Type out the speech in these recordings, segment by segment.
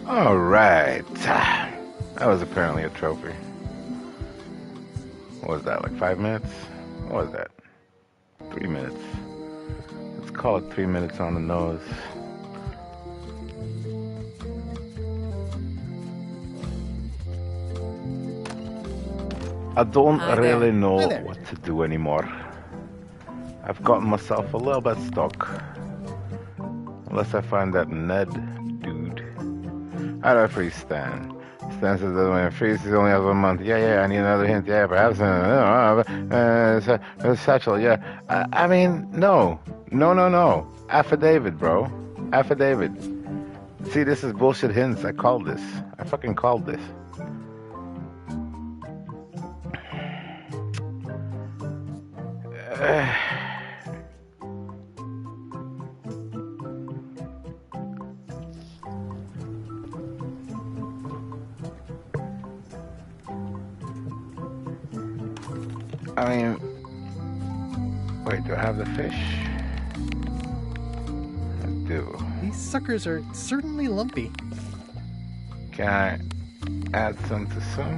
All right. That was apparently a trophy. What was that, like 5 minutes? What was that? 3 minutes. Let's call it 3 minutes on the nose. I don't really know what to do anymore. I've gotten myself a little bit stuck. Unless I find that Ned dude. How do I freeze Stan? Stan says that when freezes only has 1 month. Yeah, I need another hint. Yeah, perhaps. Satchel, yeah. I mean, no. Affidavit, bro. Affidavit. See, this is bullshit hints. I called this. I fucking called this. I mean, wait, do I have the fish? I do. These suckers are certainly lumpy. Can I add some to some?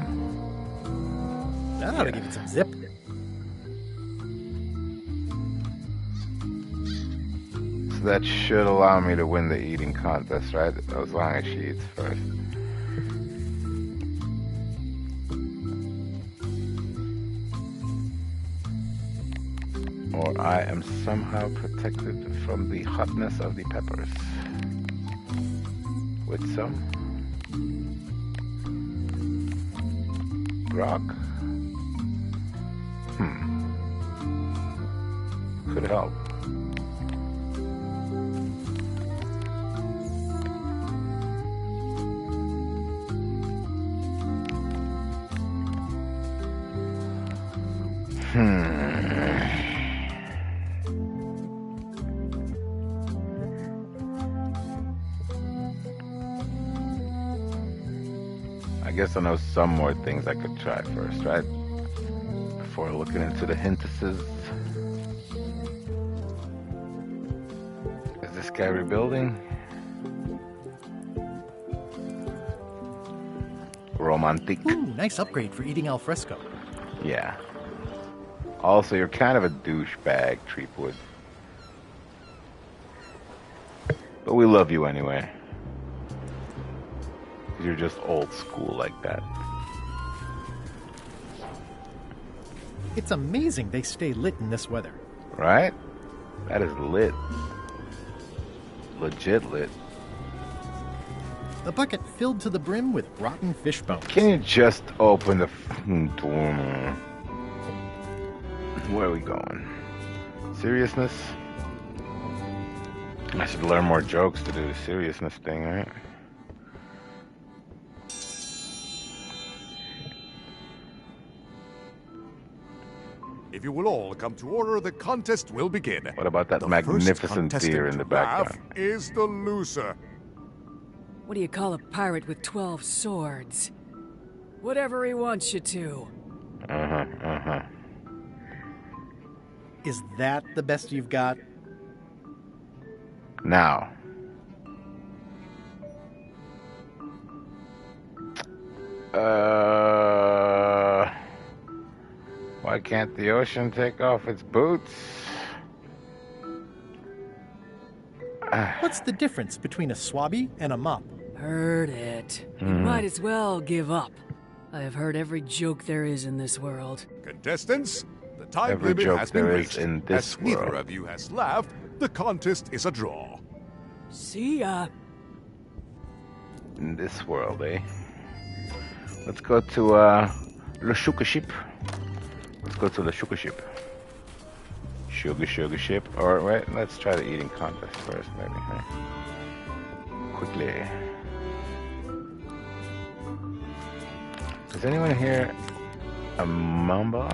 That ought to give it some zip. So that should allow me to win the eating contest, right? As long as she eats first. Or I am somehow protected from the hotness of the peppers. With some rock. Could help. I guess I know some more things I could try first, right? Before looking into the hintises. Is this guy rebuilding? Romantic. Ooh, nice upgrade for eating al fresco. Yeah. Also, you're kind of a douchebag, Treepwood. But we love you anyway. You're just old school like that. It's amazing they stay lit in this weather. Right? That is lit. Legit lit. A bucket filled to the brim with rotten fish bones. Can you just open the door? Where are we going? Seriousness? I should learn more jokes to do the seriousness thing, right? If you will all come to order, the contest will begin. What about that magnificent deer in the background? Is the loser. What do you call a pirate with 12 swords? Whatever he wants you to. Is that the best you've got? Now. Why can't the ocean take off its boots? What's the difference between a swabby and a mop? Heard it. You might as well give up. I have heard every joke there is in this world. Contestants, the time Every limit joke has been there is reached. in this As neither world. of you has laughed, the contest is a draw. See ya. In this world, eh? Let's go to Le Sugar Ship. Let's go to the Sugar Ship. Sugar Ship. Or wait, let's try the eating contest first, maybe. Right? Quickly. Does anyone hear a mamba?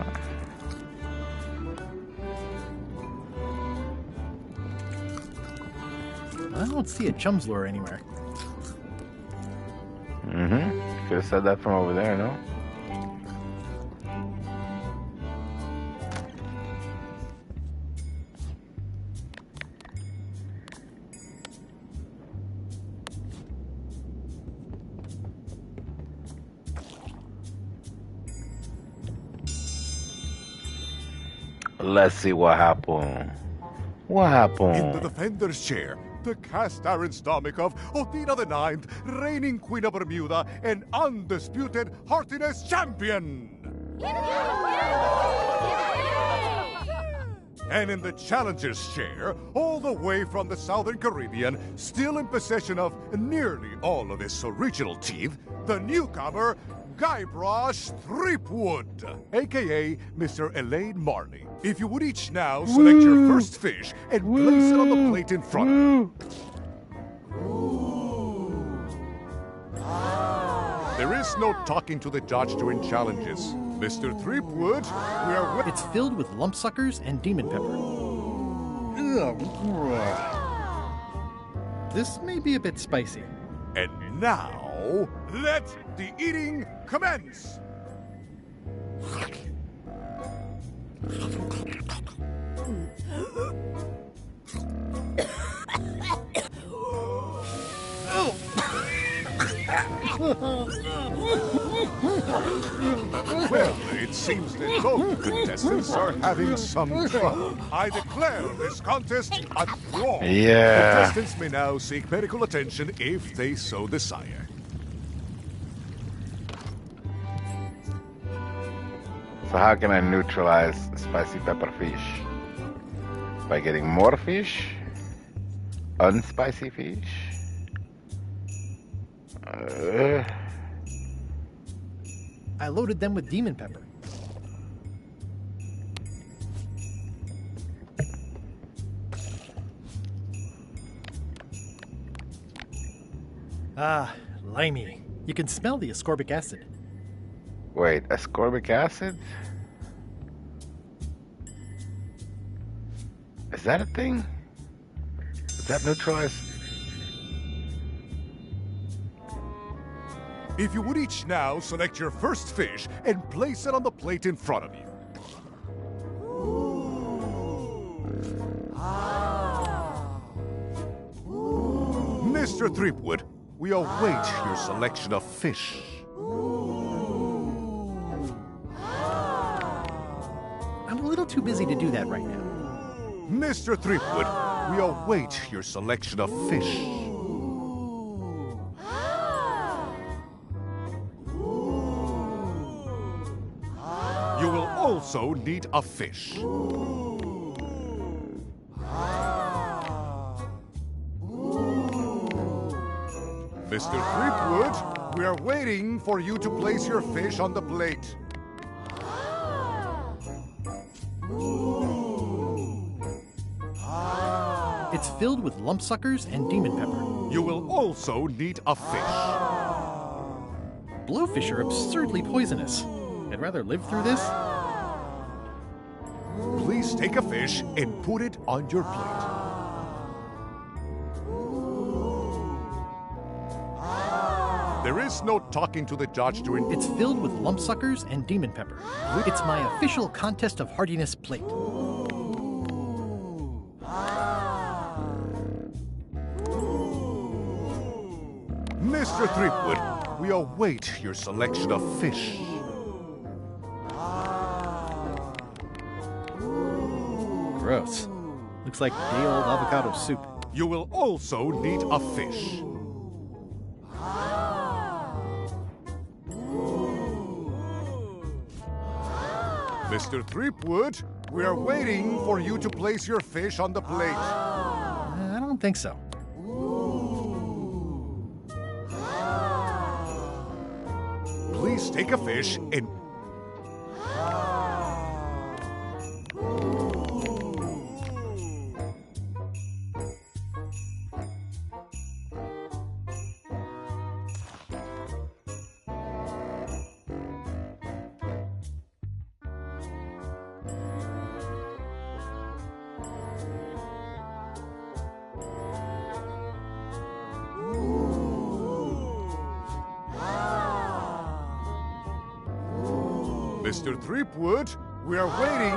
I don't see a chum's lure anywhere. Could have said that from over there, no? Let's see what happened. What happened? In the defender's chair, the cast iron stomach of Othina the Ninth, reigning Queen of Bermuda and undisputed heartiness champion. And in the challenger's chair, all the way from the Southern Caribbean, still in possession of nearly all of his original teeth, the newcomer, Guybrush Threepwood, aka Mr. Elaine Marley. If you would each now select your first fish and place it on the plate in front of you. There is no talking to the judge during challenges. Mr. Threepwood, we are... It's filled with lump suckers and demon pepper. This may be a bit spicy. And now, let the eating commence! Well, it seems that both contestants are having some trouble. I declare this contest a draw. Yeah. Contestants may now seek medical attention if they so desire. So how can I neutralize spicy pepper fish? By getting more fish? Unspicy fish? I loaded them with demon pepper. Ah, limey. You can smell the ascorbic acid. Wait, ascorbic acid? Is that a thing? Does that neutralize? If you would each now select your first fish and place it on the plate in front of you. Mr. Threepwood, we await your selection of fish. I'm a little too busy to do that right now. Mr. Threepwood, we await your selection of fish. You will also need a fish. Mr. Threepwood, we are waiting for you to place your fish on the plate. It's filled with lump suckers and demon pepper. You will also need a fish. Blowfish are absurdly poisonous. I'd rather live through this. Please take a fish and put it on your plate. There is no talking to the judge during... It's filled with lump suckers and demon pepper. It's my official contest of hardiness plate. Mr. Threepwood, we await your selection of fish. Gross. Looks like day-old avocado soup. You will also need a fish. Mr. Threepwood, we are waiting for you to place your fish on the plate. I don't think so. Please take a fish and... Mr. Threepwood, we are waiting.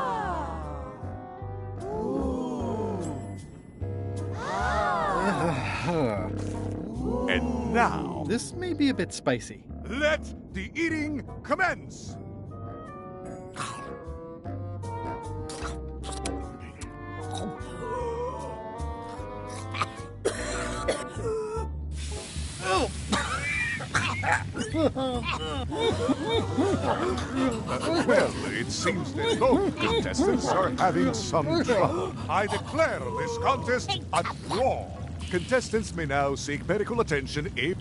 And now, This may be a bit spicy. let the eating commence. Well, it seems that both contestants are having some trouble. I declare this contest a draw. Contestants may now seek medical attention if...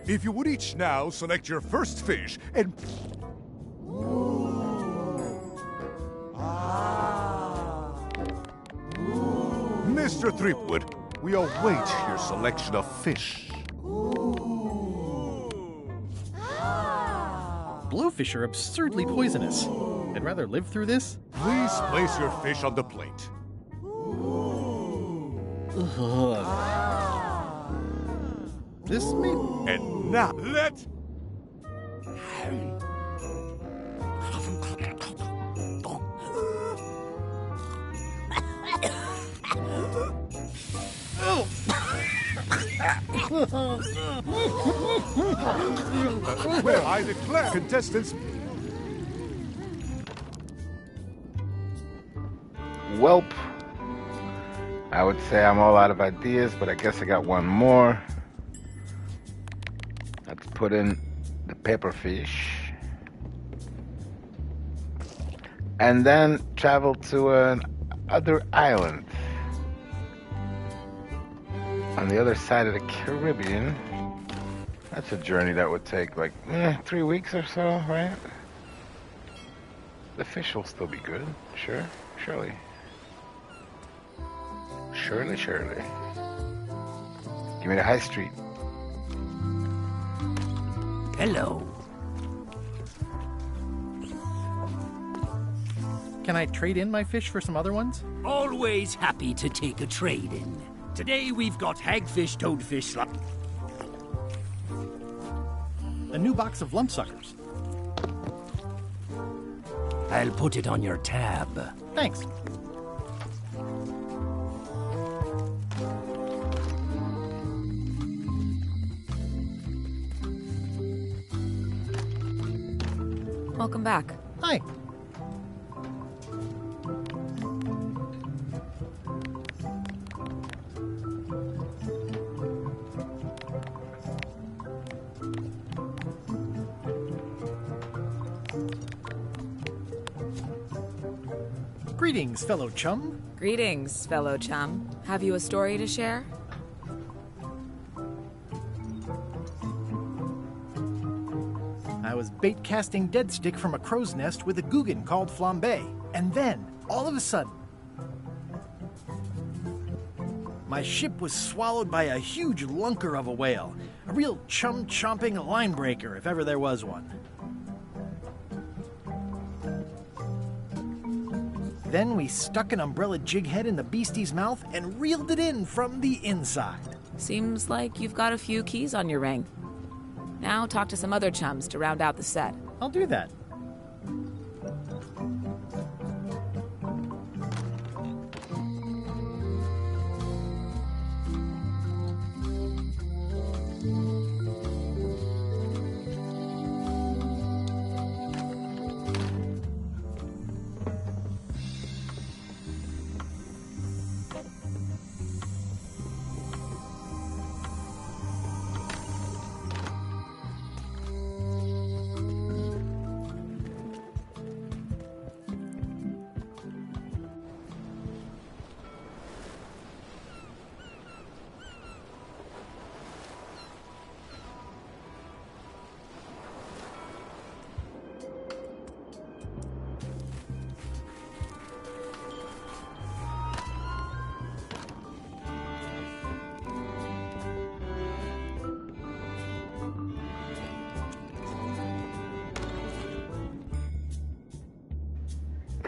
If you would each now select your first fish and... Mr. Threepwood, we await your selection of fish. Blowfish are absurdly poisonous. I'd rather live through this. Please place your fish on the plate. This may... And now, let... Well, I declare contestants... Welp. I would say I'm all out of ideas, but I guess I got one more. Let's put in the pepperfish. And then travel to another island on the other side of the Caribbean. That's a journey that would take like 3 weeks or so, right? The fish will still be good, sure, surely. Surely. Give me the high street. Hello. Can I trade in my fish for some other ones? Always happy to take a trade-in. Today we've got hagfish, toadfish, A new box of lumpsuckers. I'll put it on your tab. Thanks. Welcome back. Hi. Greetings, fellow chum. Greetings, fellow chum. Have you a story to share? I was bait casting dead stick from a crow's nest with a Guggen called Flambe. And then, all of a sudden, my ship was swallowed by a huge lunker of a whale. A real chum-chomping line breaker, if ever there was one. Then we stuck an umbrella jig head in the beastie's mouth and reeled it in from the inside. Seems like you've got a few keys on your ring. Now talk to some other chums to round out the set. I'll do that.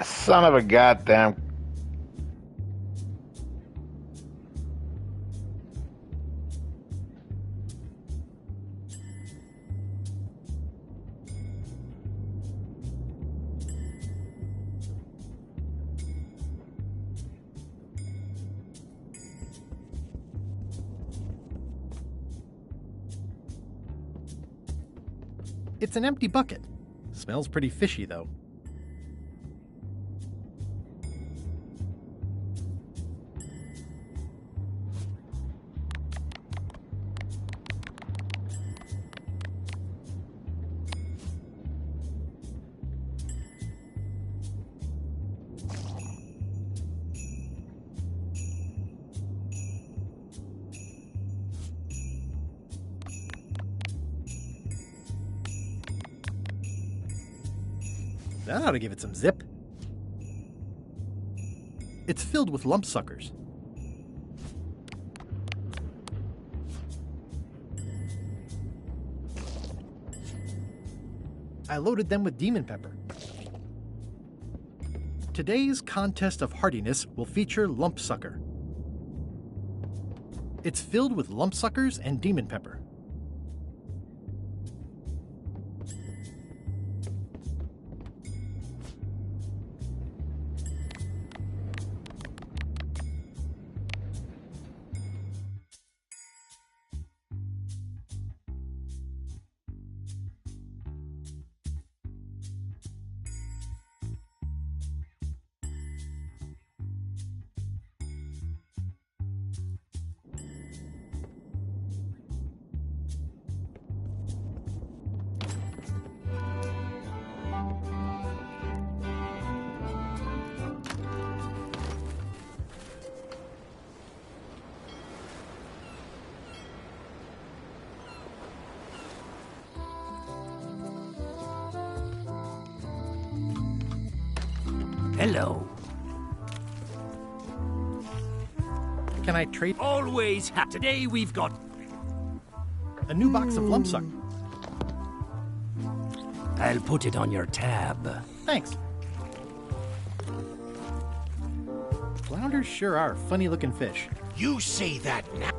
Son of a goddamn. It's an empty bucket. Smells pretty fishy, though. That ought to give it some zip. It's filled with lump suckers. I loaded them with demon pepper. Today's contest of hardiness will feature lump sucker. It's filled with lump suckers and demon pepper. Hello. Can I trade Always. Today we've got a new box of lump sucker? I'll put it on your tab. Thanks. Flounders sure are funny-looking fish. You say that now.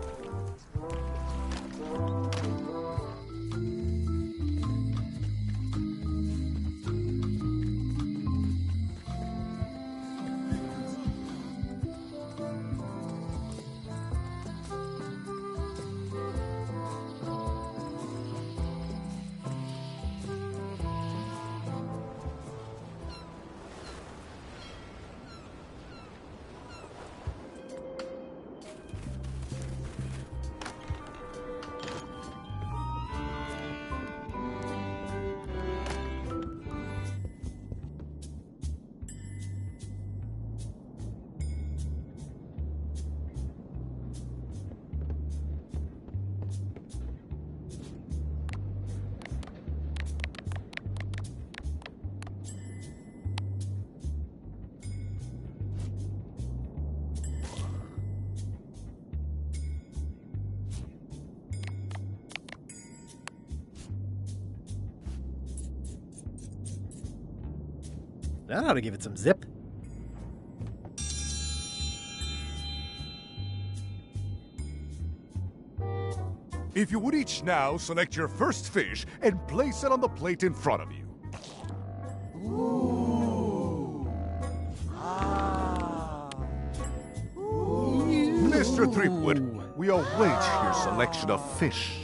That ought to give it some zip. If you would each now select your first fish and place it on the plate in front of you. Mr. Threepwood, we await your selection of fish.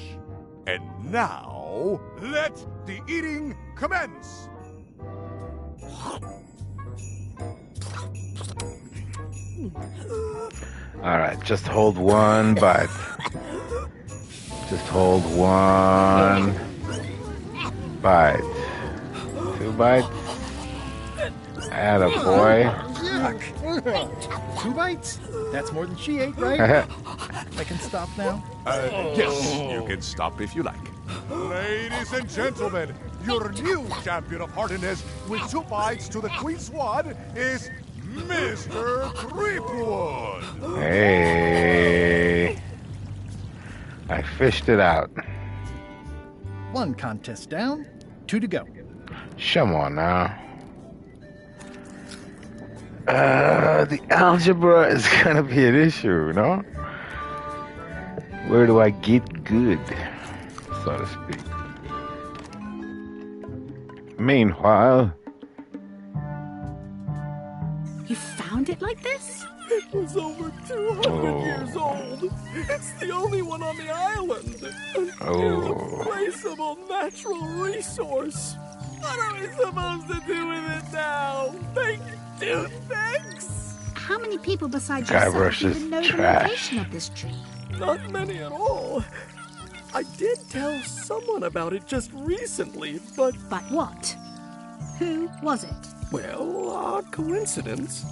And now, let the eating commence! All right, just hold one bite. Just hold one bite. 2 bites. Attaboy. Yuck. 2 bites? That's more than she ate, right? I can stop now? Yes, you can stop if you like. Ladies and gentlemen, your new champion of hardiness with 2 bites to the Queen Swan is Mr. Threepwood. Hey. I fished it out. 1 contest down, 2 to go. Come on now. The algebra is gonna be an issue, no? Where do I get good, so to speak? Meanwhile, You found it like this? It was over 200 years old. It's the only one on the island. An irreplaceable natural resource. What are we supposed to do with it now? Make toothpicks? How many people besides Guybrush yourself is even know the trash. location of this tree? Not many at all. I did tell someone about it just recently, but... But what? Who was it? Well, odd coincidence.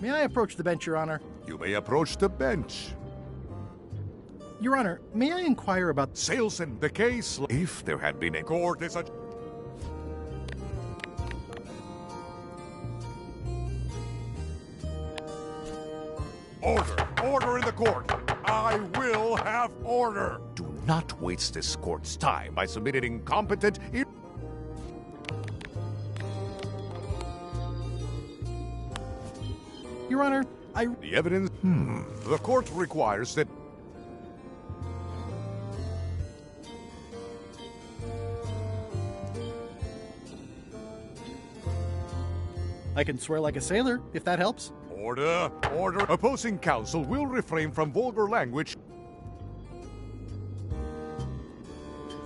May I approach the bench, Your Honor? You may approach the bench. Your Honor, may I inquire about... Sales in the case, if there had been a court is a... Order! Order in the court! I will have order! Do not waste this court's time by submitting incompetent... Your Honor, The evidence... The court requires that... I can swear like a sailor, if that helps. Order! Order! Opposing counsel will refrain from vulgar language.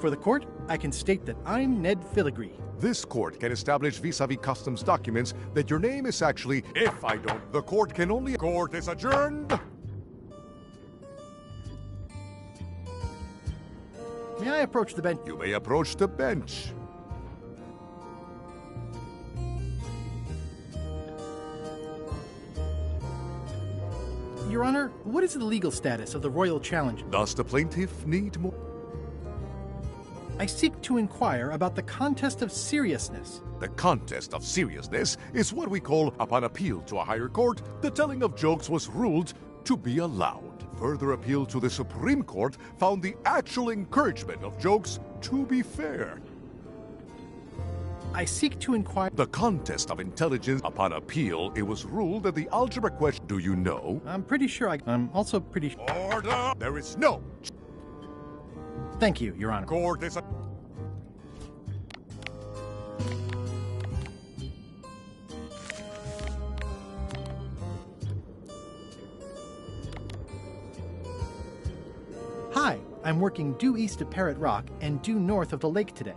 For the court, I can state that I'm Ned Filigree. This court can establish vis-a-vis customs documents that your name is actually... If I don't, the court can only... Court is adjourned! May I approach the bench? You may approach the bench. Your Honor, what is the legal status of the royal challenge? Does the plaintiff need more? I seek to inquire about the contest of seriousness. The contest of seriousness is what we call, upon appeal to a higher court, the telling of jokes was ruled to be allowed. Further appeal to the Supreme Court found the actual encouragement of jokes to be fair. I seek to inquire... The contest of intelligence, upon appeal, it was ruled that the algebra question... Do you know? I'm pretty sure I'm also pretty... Order! There is no... Thank you, Your Honor. Court is... Hi, I'm working due east of Parrot Rock and due north of the lake today.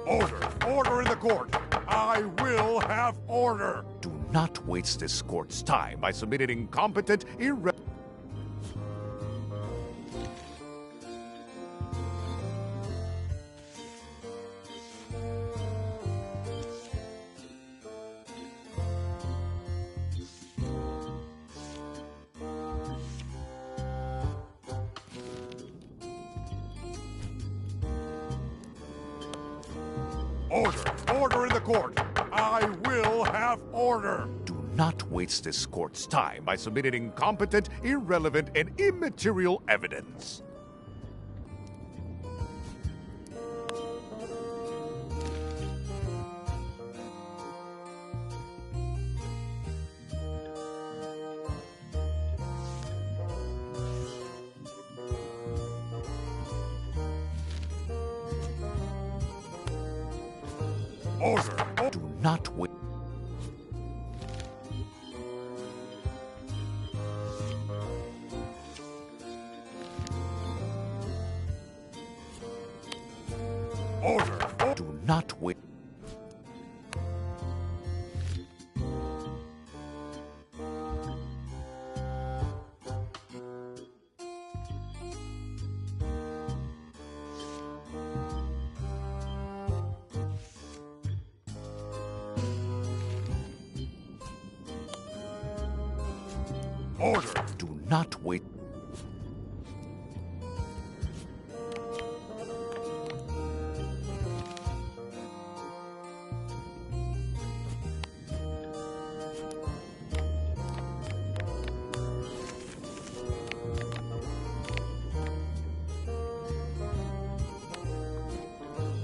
Order! Order in the court! I will have order! Do not waste this court's time by submitting incompetent, Order! Order in the court! I will have order! Do not waste this court's time by submitting incompetent, irrelevant, and immaterial evidence. Order! Do not wait. Order! Do not wait. Order! Do not wait.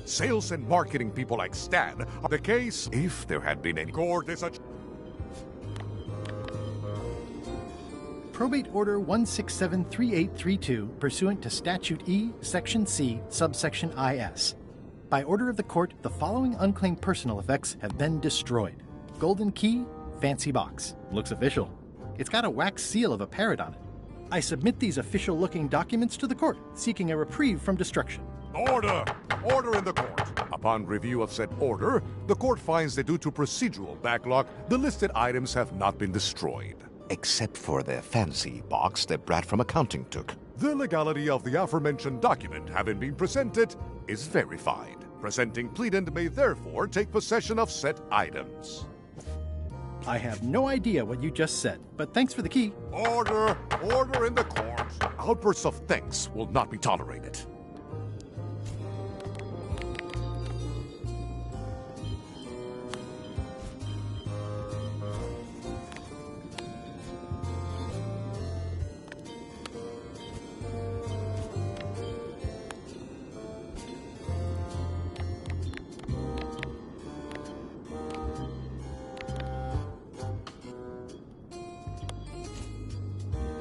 sales and marketing people like Stan are the case if there had been any court is such. Probate Order 1673832, pursuant to Statute E, Section C, subsection IS. By order of the court, the following unclaimed personal effects have been destroyed. Golden key, fancy box. Looks official. It's got a wax seal of a parrot on it. I submit these official-looking documents to the court, seeking a reprieve from destruction. Order! Order in the court. Upon review of said order, the court finds that due to procedural backlog, the listed items have not been destroyed. Except for the fancy box that Brad from accounting took. The legality of the aforementioned document having been presented is verified. Presenting pleadant may therefore take possession of said items. I have no idea what you just said, but thanks for the key. Order! Order in the court! Outbursts of thanks will not be tolerated.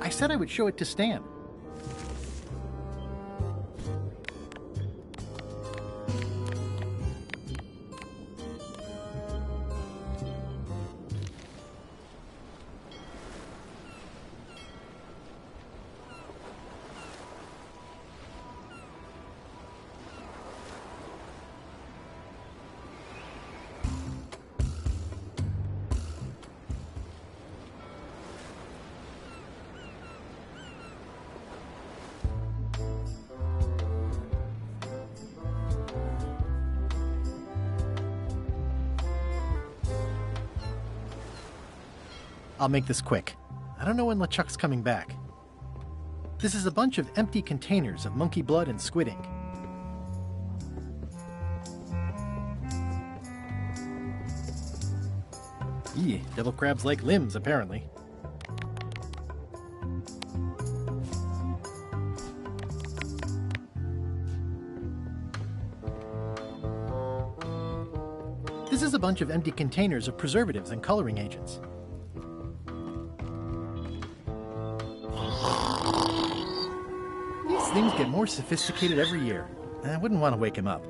I said I would show it to Stan. I'll make this quick. I don't know when LeChuck's coming back. This is a bunch of empty containers of monkey blood and squid ink. Eeh, devil crabs like limbs, apparently. This is a bunch of empty containers of preservatives and coloring agents. These things get more sophisticated every year. I wouldn't want to wake him up.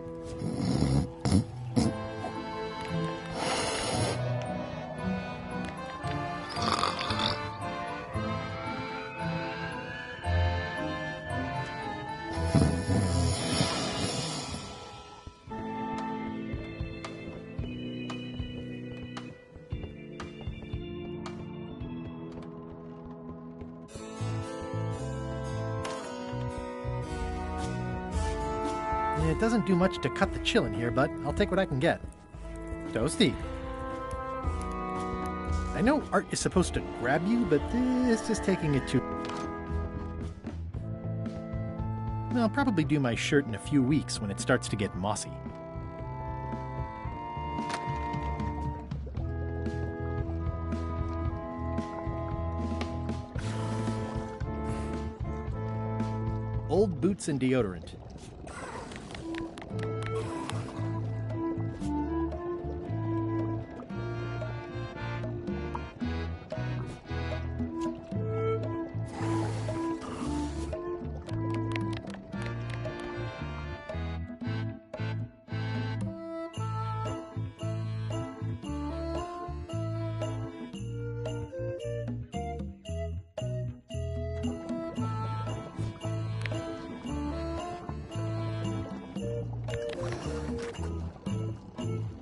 It doesn't do much to cut the chill in here, but I'll take what I can get. Toasty. I know art is supposed to grab you, but this is taking it too... I'll probably do my shirt in a few weeks when it starts to get mossy. Old boots and deodorant.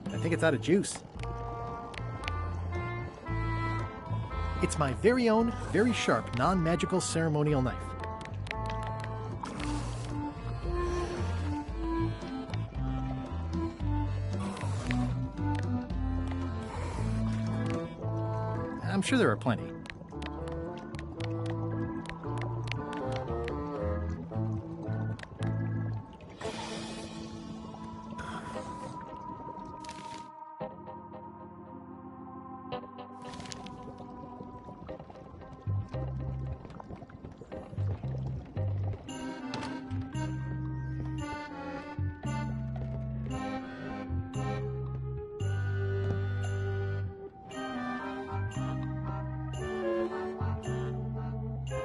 I think it's out of juice. It's my very own, very sharp, non-magical ceremonial knife. I'm sure there are plenty.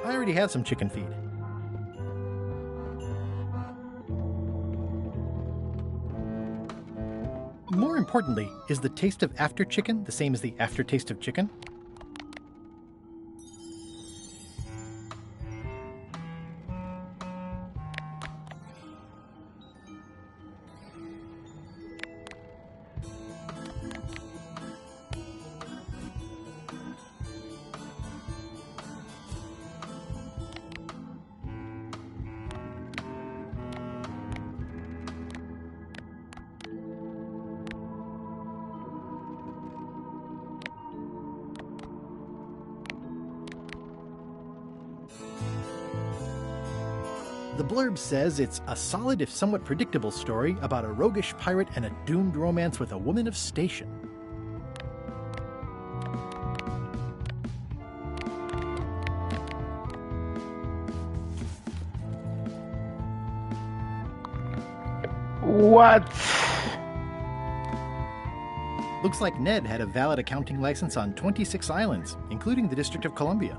I already have some chicken feed. More importantly, is the taste of after chicken the same as the aftertaste of chicken? The blurb says it's a solid if somewhat predictable story about a roguish pirate and a doomed romance with a woman of station. What? Looks like Ned had a valid accounting license on 26 islands, including the District of Columbia.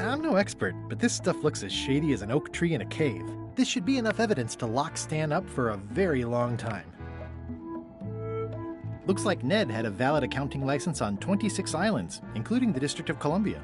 I'm no expert, but this stuff looks as shady as an oak tree in a cave. This should be enough evidence to lock Stan up for a very long time. Looks like Ned had a valid accounting license on 26 islands, including the District of Columbia.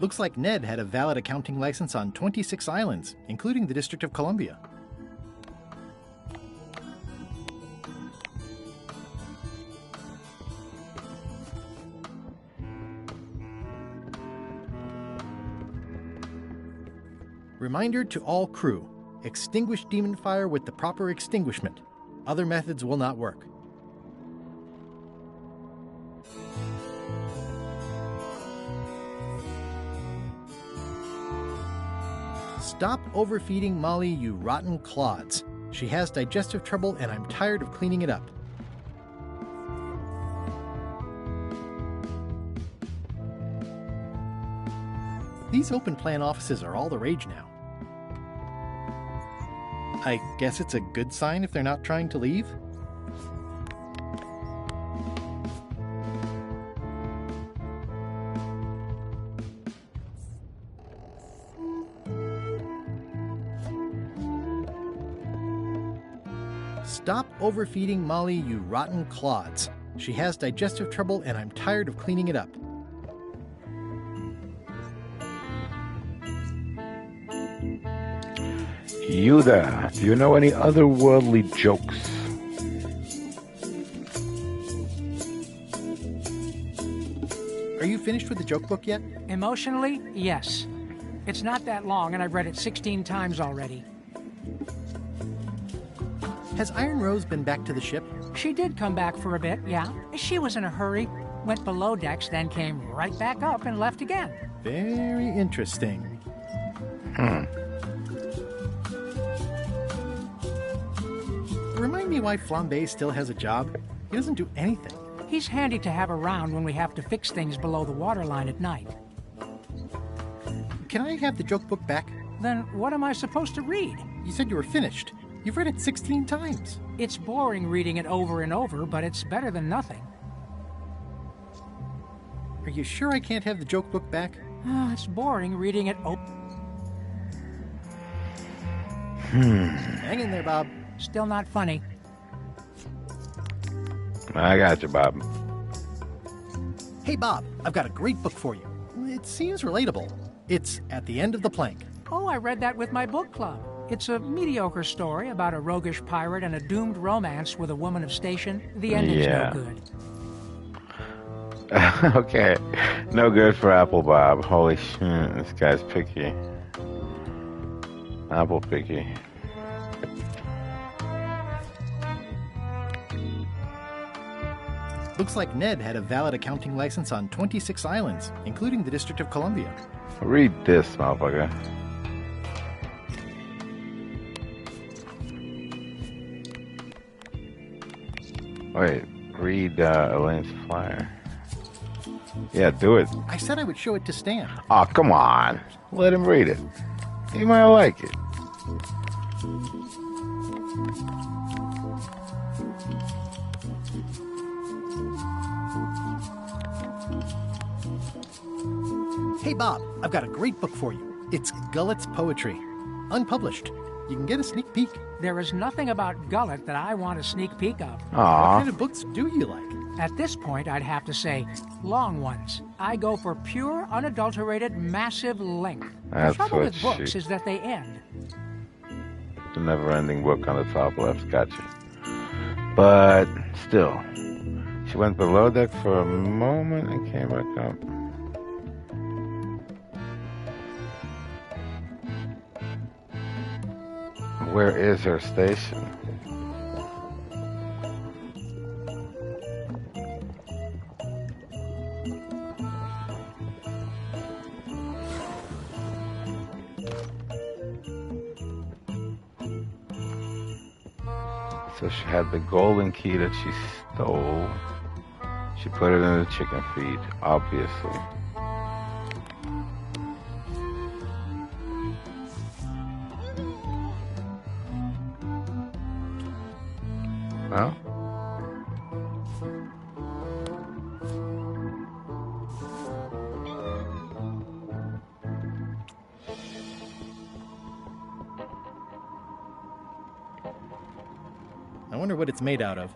Looks like Ned had a valid accounting license on 26 islands, including the District of Columbia. Reminder to all crew: extinguish demon fire with the proper extinguishment. Other methods will not work. Stop overfeeding Molly, you rotten clods. She has digestive trouble and I'm tired of cleaning it up. These open plan offices are all the rage now. I guess it's a good sign if they're not trying to leave? Stop overfeeding Molly, you rotten clods. She has digestive trouble and I'm tired of cleaning it up. You there, do you know any otherworldly jokes? Are you finished with the joke book yet? Emotionally, yes. It's not that long and I've read it 16 times already. Has Iron Rose been back to the ship? She did come back for a bit, yeah. She was in a hurry, went below decks, then came right back up and left again. Very interesting. Remind me why Flambe still has a job. He doesn't do anything. He's handy to have around when we have to fix things below the waterline at night. Can I have the joke book back? Then what am I supposed to read? You said you were finished. You've read it 16 times. It's boring reading it over and over, but it's better than nothing. Are you sure I can't have the joke book back? It's boring reading it Hang in there, Bob. Still not funny. I got you, Bob. Hey, Bob, I've got a great book for you. It seems relatable. It's At the End of the Plank. Oh, I read that with my book club. It's a mediocre story about a roguish pirate and a doomed romance with a woman of station. The ending's no good. Okay. No good for Apple Bob. Holy shit, this guy's picky. Apple picky. Looks like Ned had a valid accounting license on 26 islands, including the District of Columbia. Read this, motherfucker. Wait, read Elaine's flyer. Yeah, do it. I said I would show it to Stan. Oh, come on. Let him read it. He might like it. Hey, Bob, I've got a great book for you. It's Gullet's Poetry. Unpublished. You can get a sneak peek. There is nothing about Gullet that I want a sneak peek of. Aww. What kind of books do you like? At this point, I'd have to say long ones. I go for pure, unadulterated, massive length. That's the trouble what with books is that they end. The never-ending book on the top left got you. But still, she went below deck for a moment and came back up. Where is her station? So she had the golden key that she stole. She put it in the chicken feed, obviously. No? I wonder what it's made out of.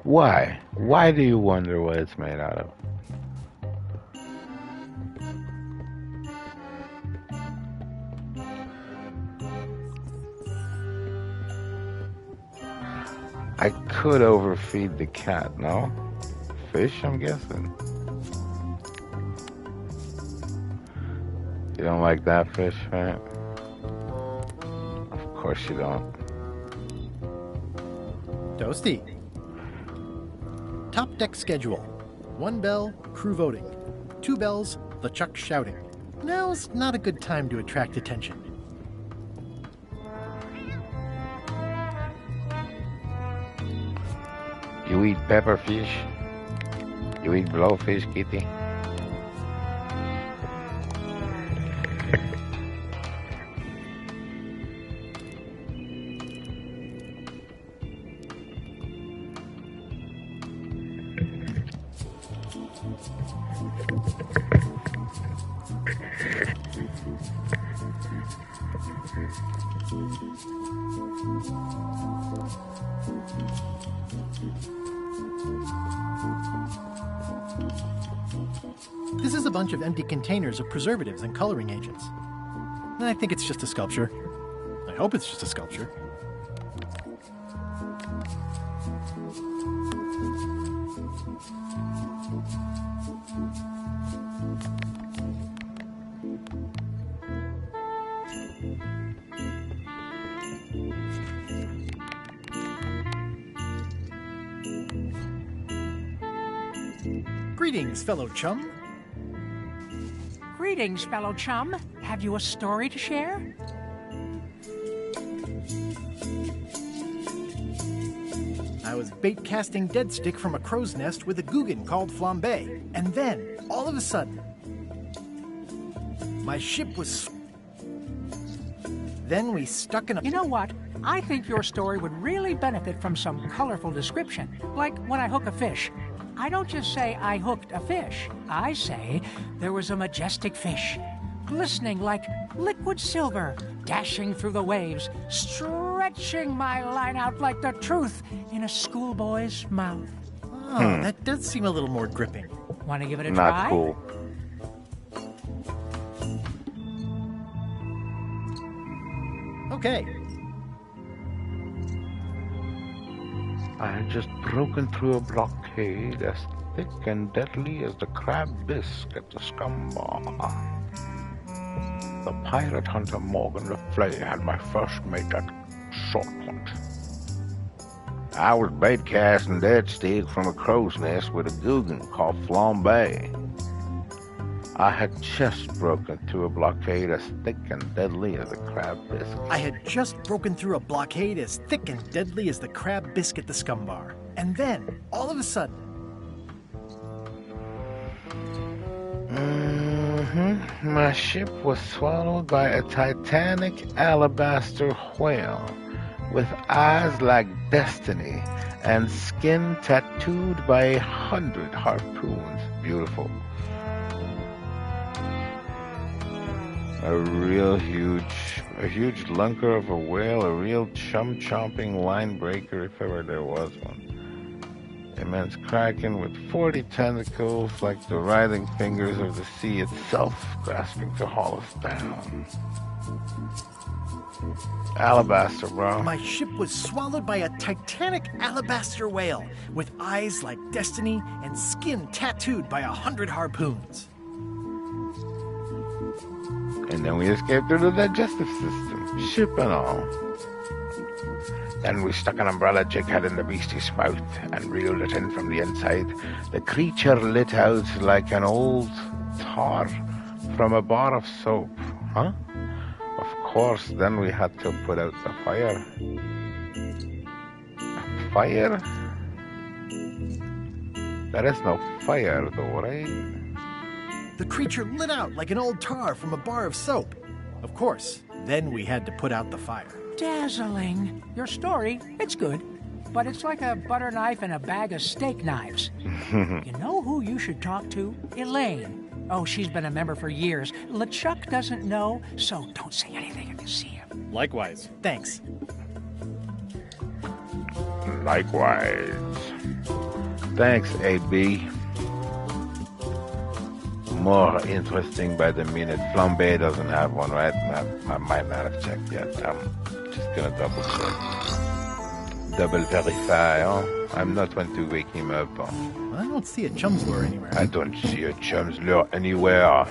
Why? Why do you wonder what it's made out of? I could overfeed the cat, no? Fish, I'm guessing. You don't like that fish, right? Of course you don't. Toasty. Top deck schedule. 1 bell, crew voting. 2 bells, the Chuck shouting. Now's not a good time to attract attention. You eat pepperfish? You eat blowfish, Kitty? This is a bunch of empty containers of preservatives and coloring agents. I think it's just a sculpture. I hope it's just a sculpture. Greetings, fellow chum. Greetings, fellow chum. Have you a story to share? I was bait casting dead stick from a crow's nest with a Guggen called Flambe. And then, all of a sudden, my ship was... Then we stuck in a... You know what? I think your story would really benefit from some colorful description. Like when I hook a fish. I don't just say I hooked a fish. I say there was a majestic fish, glistening like liquid silver, dashing through the waves, stretching my line out like the truth in a schoolboy's mouth. Oh, that does seem a little more gripping. Want to give it a try? Not cool. Okay. I had just broken through a blockade as thick and deadly as the crab bisque at the Scumbar. The pirate hunter Morgan Le Fay had my first mate at short point. I was bait casting dead stick from a crow's nest with a Guggen called Flambe. I had just broken through a blockade as thick and deadly as the crab bisque. I had just broken through a blockade as thick and deadly as the crab bisque at the Scumbar. And then, all of a sudden... My ship was swallowed by a titanic alabaster whale with eyes like destiny and skin tattooed by 100 harpoons. Beautiful. A huge lunker of a whale, a real chum-chomping line breaker if ever there was one. Immense kraken with 40 tentacles like the writhing fingers of the sea itself, grasping to haul us down. Alabaster, bro. My ship was swallowed by a titanic alabaster whale with eyes like destiny and skin tattooed by 100 harpoons. And then we escaped through the digestive system, ship and all. Then we stuck an umbrella Jake had in the beastie's mouth and reeled it in from the inside. The creature lit out like an old tar from a bar of soap. Huh? Of course, then we had to put out the fire. Fire? There is no fire though, right? The creature lit out like an old tar from a bar of soap. Of course, then we had to put out the fire. Dazzling. Your story, it's good, but it's like a butter knife and a bag of steak knives. You know who you should talk to? Elaine. Oh, she's been a member for years. LeChuck doesn't know, so don't say anything if you see him. Likewise. Thanks. Likewise. Thanks, AB. More interesting by the minute. Flambe doesn't have one, right? I might not have checked yet. I'm just gonna double check. Double verify, huh? I'm not one to wake him up. Huh? I don't see a chum's lure anywhere. I don't see a chum's lure anywhere.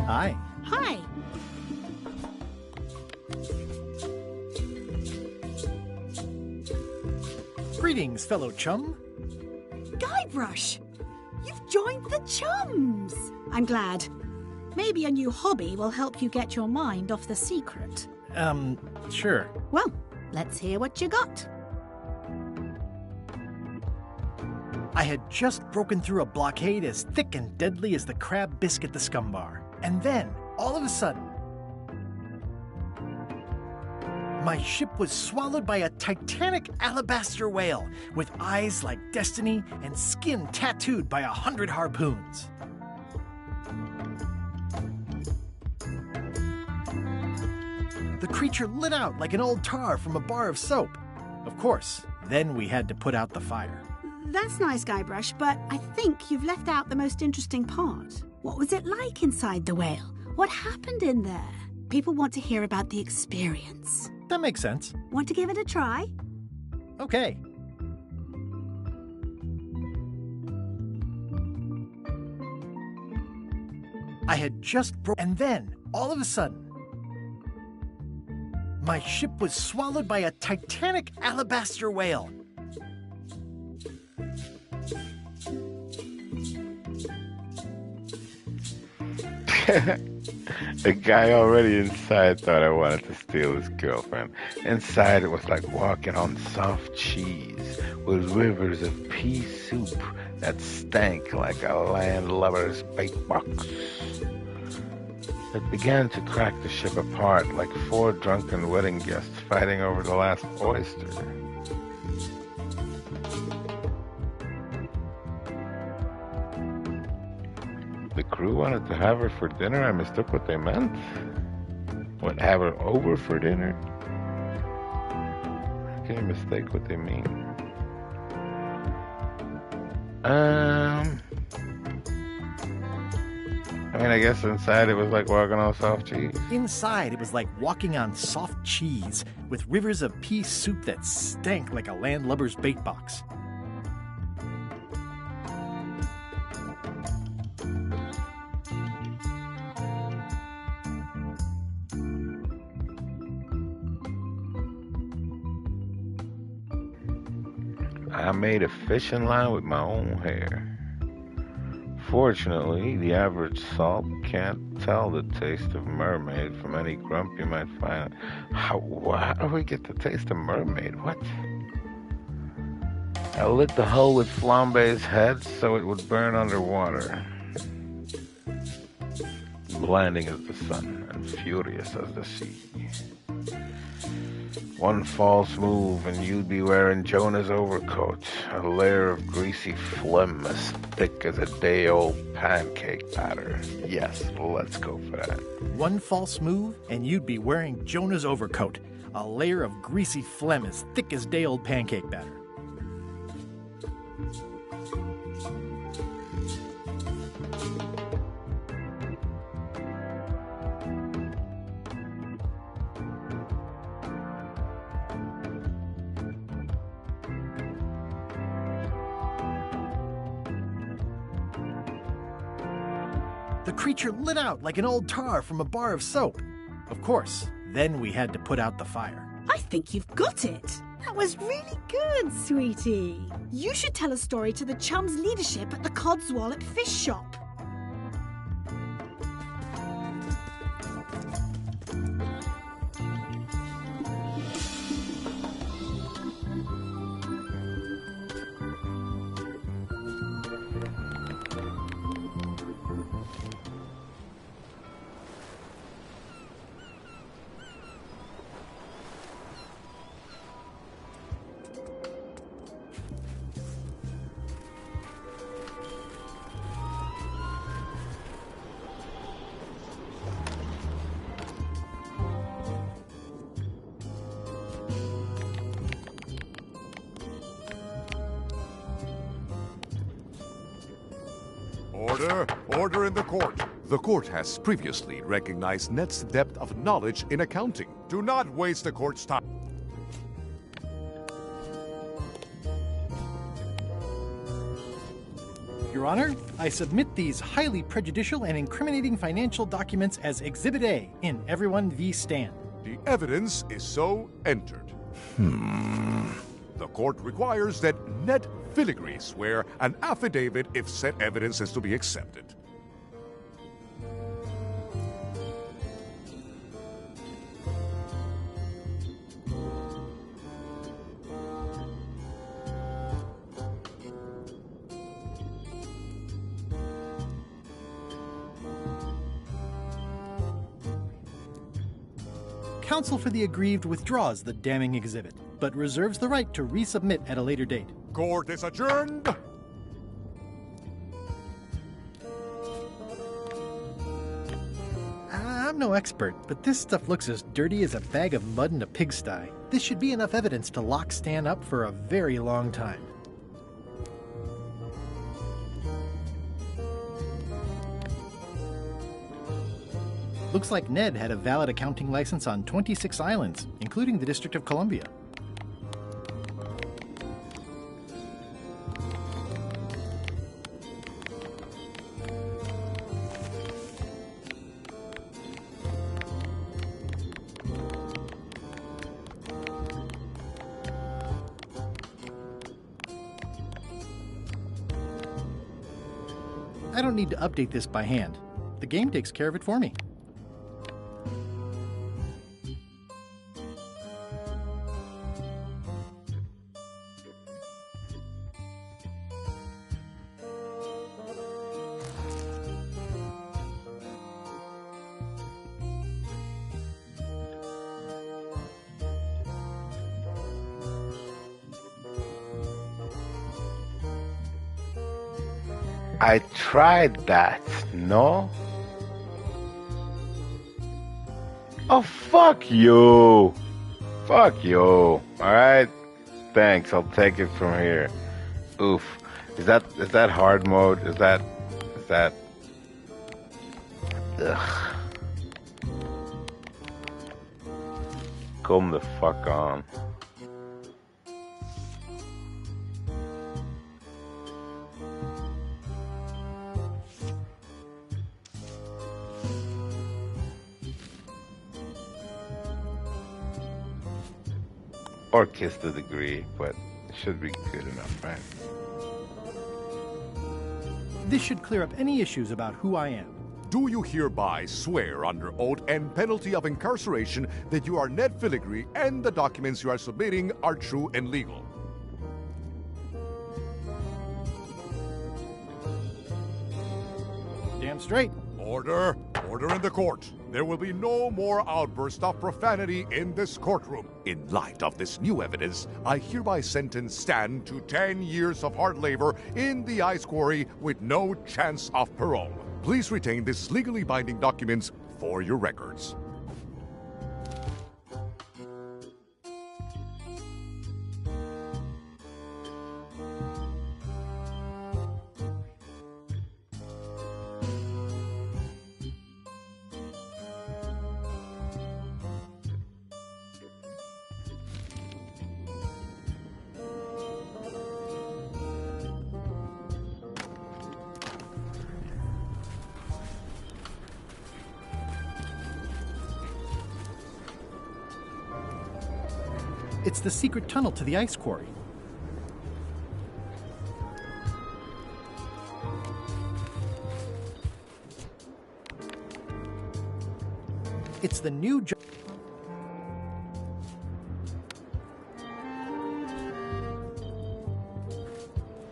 Hi. Hi. Greetings, fellow chum. Guybrush, you've joined the chums. I'm glad. Maybe a new hobby will help you get your mind off the secret. Sure. Well, let's hear what you got. I had just broken through a blockade as thick and deadly as the crab bisque at the Scumbar. And then, all of a sudden, My ship was swallowed by a titanic alabaster whale with eyes like destiny and skin tattooed by 100 harpoons. The creature lit out like an old tar from a bar of soap. Of course, then we had to put out the fire. That's nice, Guybrush, but I think you've left out the most interesting part. What was it like inside the whale? What happened in there? People want to hear about the experience. That makes sense. Want to give it a try? Okay. I had just and then, all of a sudden, my ship was swallowed by a titanic alabaster whale. The guy already inside thought I wanted to steal his girlfriend. Inside it was like walking on soft cheese with rivers of pea soup that stank like a landlubber's bait box. It began to crack the ship apart like 4 drunken wedding guests fighting over the last oyster. The crew wanted to have her for dinner. I mistook what they meant. What, have her over for dinner? How can you mistake what they mean? I mean, I guess inside it was like walking on soft cheese. Inside it was like walking on soft cheese with rivers of pea soup that stank like a landlubber's bait box. I made a fishing line with my own hair. Fortunately, the average salt can't tell the taste of mermaid from any grump you might find. How do we get the taste of mermaid? What? I lit the hull with Flambe's head so it would burn underwater. Blinding as the sun and furious as the sea. One false move and you'd be wearing Jonah's overcoat, a layer of greasy phlegm as thick as a day-old pancake batter. Yes, let's go for that. One false move and you'd be wearing Jonah's overcoat, a layer of greasy phlegm as thick as day-old pancake batter. The creature lit out like an old tar from a bar of soap. Of course, then we had to put out the fire. I think you've got it. That was really good, sweetie. You should tell a story to the chum's leadership at the Codswallop Fish Shop. Order in the court. The court has previously recognized Ned's depth of knowledge in accounting. Do not waste the court's time. Your Honor, I submit these highly prejudicial and incriminating financial documents as Exhibit A in Everyone v. Stan. The evidence is so entered. The court requires that Ned Filigree swear an affidavit if said evidence is to be accepted. Counsel for the Aggrieved withdraws the damning exhibit, but reserves the right to resubmit at a later date. Court is adjourned. I'm no expert, but this stuff looks as dirty as a bag of mud in a pigsty. This should be enough evidence to lock Stan up for a very long time. Looks like Ned had a valid accounting license on 26 islands, including the District of Columbia. I don't need to update this by hand. The game takes care of it for me. I tried that, no? Oh, fuck you! Fuck you, alright? Thanks, I'll take it from here. Oof. Is that hard mode? Is that... Ugh. Come the fuck on. Or kiss the degree, but it should be good enough, right? This should clear up any issues about who I am. Do you hereby swear under oath and penalty of incarceration that you are Ned Filigree and the documents you are submitting are true and legal? Damn straight. Order. Order in the court. There will be no more outbursts of profanity in this courtroom. In light of this new evidence, I hereby sentence Stan to 10 years of hard labor in the ice quarry with no chance of parole. Please retain these legally binding documents for your records. It's the secret tunnel to the ice quarry. It's the new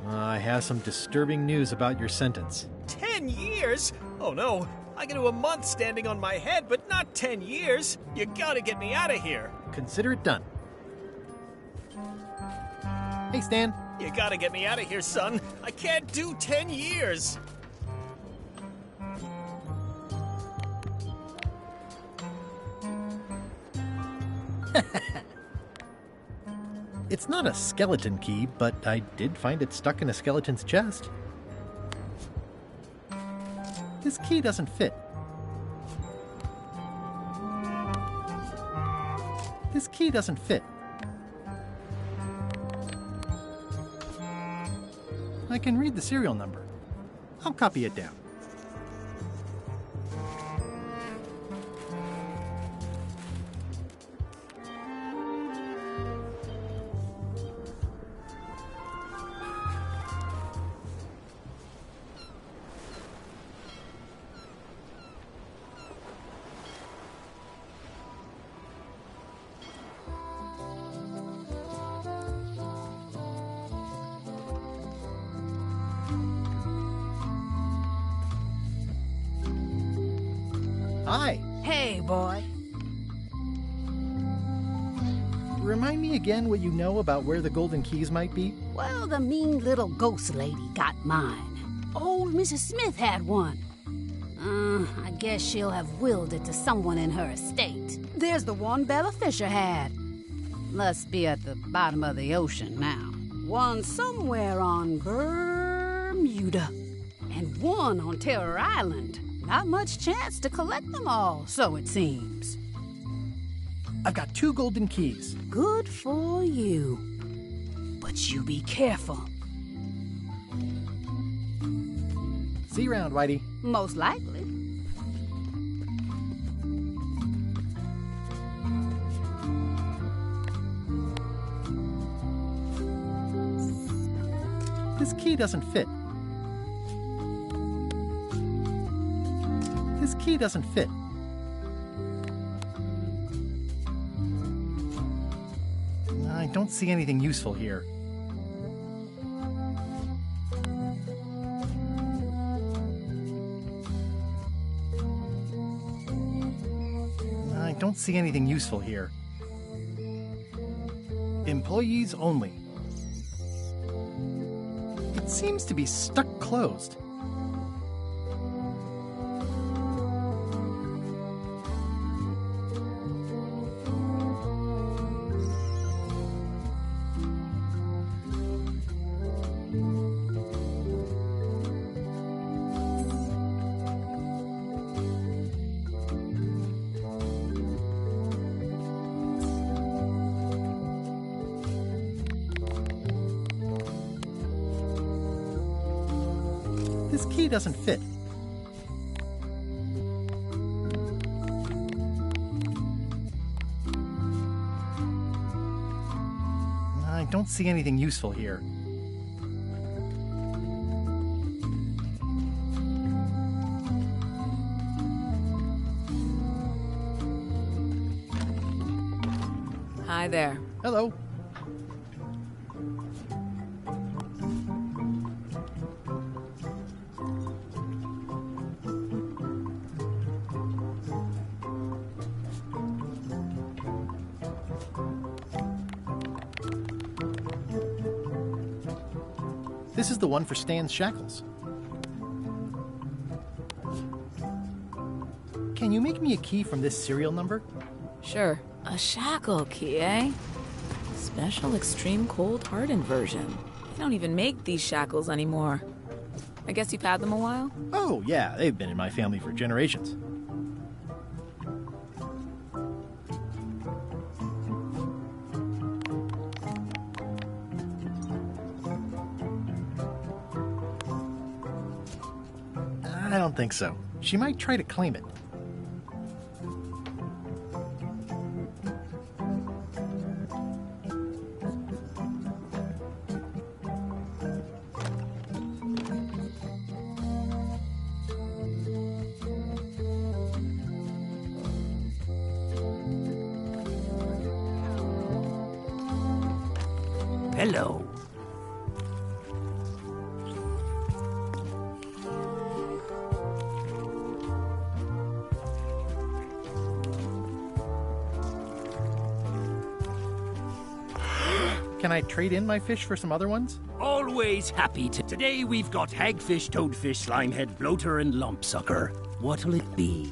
I have some disturbing news about your sentence. 10 years? Oh no, I can do a month standing on my head, but not 10 years. You gotta get me out of here. Consider it done. Hey, Stan. You gotta get me out of here, son. I can't do 10 years. It's not a skeleton key, but I did find it stuck in a skeleton's chest. This key doesn't fit. This key doesn't fit. I can read the serial number. I'll copy it down. Hi. Hey, boy. Remind me again what you know about where the golden keys might be? Well, the mean little ghost lady got mine. Old Mrs. Smith had one. I guess she'll have willed it to someone in her estate. There's the one Bella Fisher had. Must be at the bottom of the ocean now. One somewhere on Bermuda. And one on Terror Island. Not much chance to collect them all, so it seems. I've got 2 golden keys. Good for you. But you be careful. See you around, Whitey. Most likely. This key doesn't fit. This key doesn't fit. I don't see anything useful here. I don't see anything useful here. Employees only. It seems to be stuck closed. This key doesn't fit. I don't see anything useful here. Hi there. Hello. This is the one for Stan's shackles. Can you make me a key from this serial number? Sure. A shackle key, eh? Special extreme cold hardened version. They don't even make these shackles anymore. I guess you've had them a while? Oh, yeah, they've been in my family for generations. I don't think so. She might try to claim it. Hello. Can I trade in my fish for some other ones? Always happy to. Today we've got hagfish, toadfish, slimehead, bloater, and lumpsucker. What'll it be?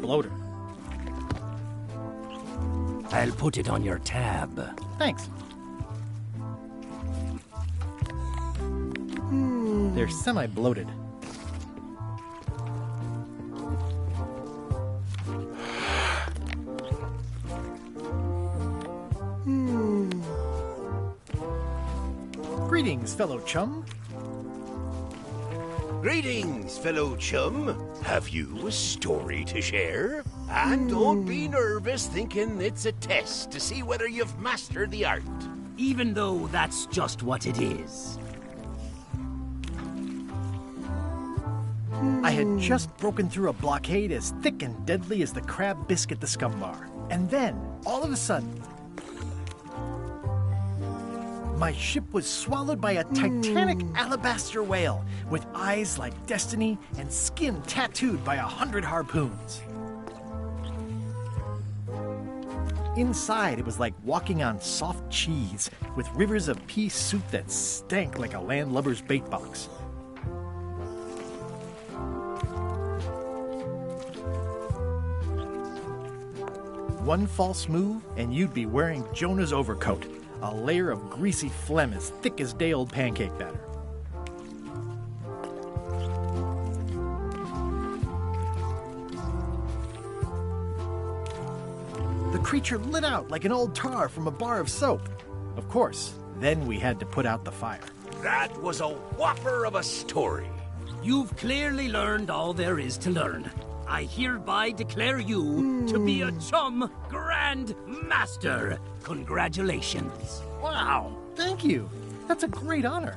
Bloater. I'll put it on your tab. Thanks. They're semi-bloated. Greetings, fellow chum. Greetings, fellow chum. Have you a story to share? And don't be nervous thinking it's a test to see whether you've mastered the art. Even though that's just what it is. I had just broken through a blockade as thick and deadly as the crab biscuit the scum bar. And then, all of a sudden... My ship was swallowed by a titanic alabaster whale with eyes like destiny and skin tattooed by 100 harpoons. Inside, it was like walking on soft cheese with rivers of pea soup that stank like a landlubber's bait box. One false move, and you'd be wearing Jonah's overcoat, a layer of greasy phlegm as thick as day-old pancake batter. The creature lit out like an old tar from a bar of soap. Of course, then we had to put out the fire. That was a whopper of a story. You've clearly learned all there is to learn. I hereby declare you to be a Chum Grand Master. Congratulations. Wow, thank you. That's a great honor.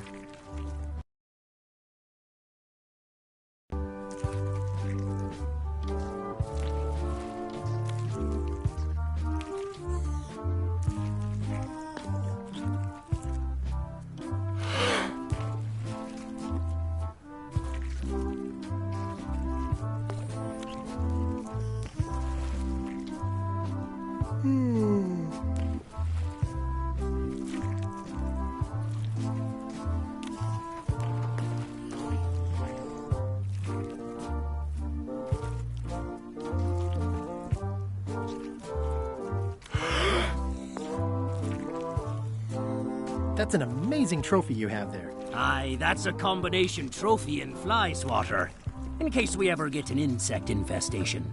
That's an amazing trophy you have there. Aye, that's a combination trophy and fly swatter, in case we ever get an insect infestation.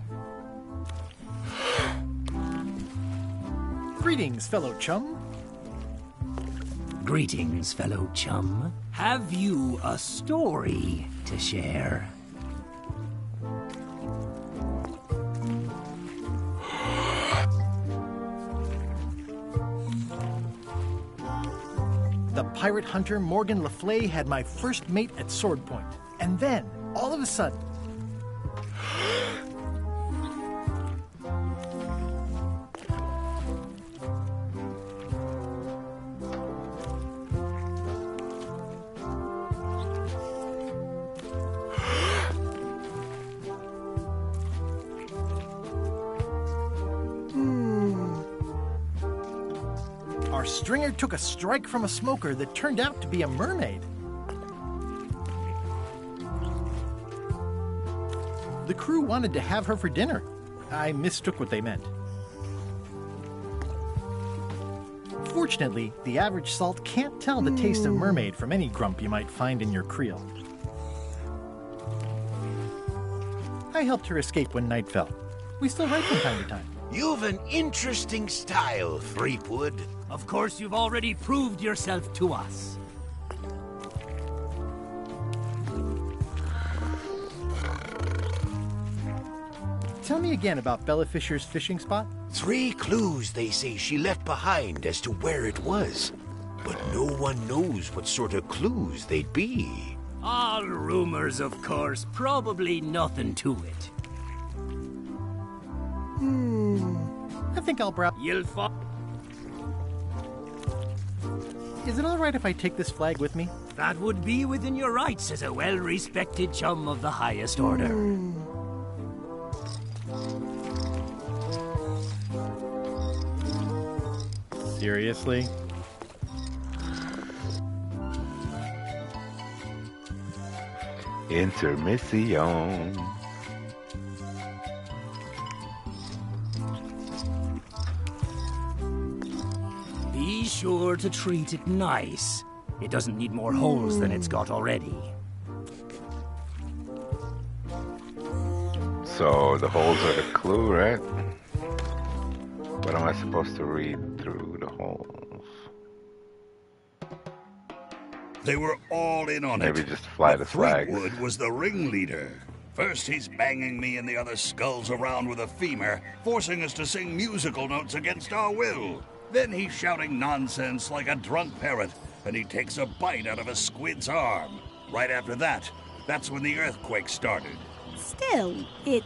Greetings, fellow chum. Greetings, fellow chum. Have you a story to share? The pirate hunter Morgan Le Fay had my first mate at sword point. And then, all of a sudden... Our stringer took a strike from a smoker that turned out to be a mermaid. The crew wanted to have her for dinner. I mistook what they meant. Fortunately, the average salt can't tell the taste of mermaid from any grump you might find in your creel. I helped her escape when night fell. We still write from time to time. You've an interesting style, Threepwood. Of course, you've already proved yourself to us. Tell me again about Bella Fisher's fishing spot. 3 clues they say she left behind as to where it was. But no one knows what sort of clues they'd be. All rumors, of course. Probably nothing to it. I think I'll browse. You'll find. Is it all right if I take this flag with me? That would be within your rights as a well-respected chum of the highest order. Seriously? Intermission. Be sure to treat it nice. It doesn't need more holes than it's got already. So the holes are the clue, right? What am I supposed to read through the holes? They were all in on it. Maybe just fly the flag. Threepwood was the ringleader. First, he's banging me and the other skulls around with a femur, forcing us to sing musical notes against our will. Then he's shouting nonsense like a drunk parrot, and he takes a bite out of a squid's arm. Right after that, that's when the earthquake started. Still, it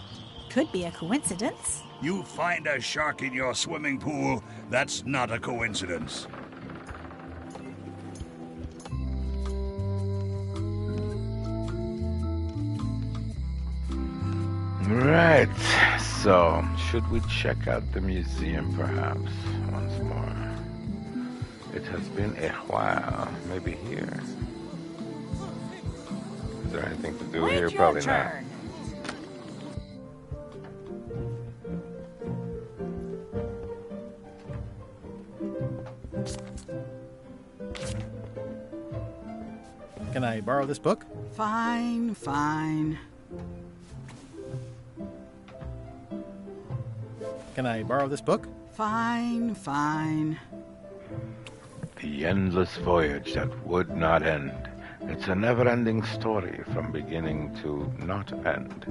could be a coincidence. You find a shark in your swimming pool, that's not a coincidence. Right, so should we check out the museum perhaps once more? It has been a while. Maybe here. Is there anything to do here? Probably not. Can I borrow this book? Fine, fine. Can I borrow this book? Fine, fine. The endless voyage that would not end. It's a never-ending story from beginning to not end.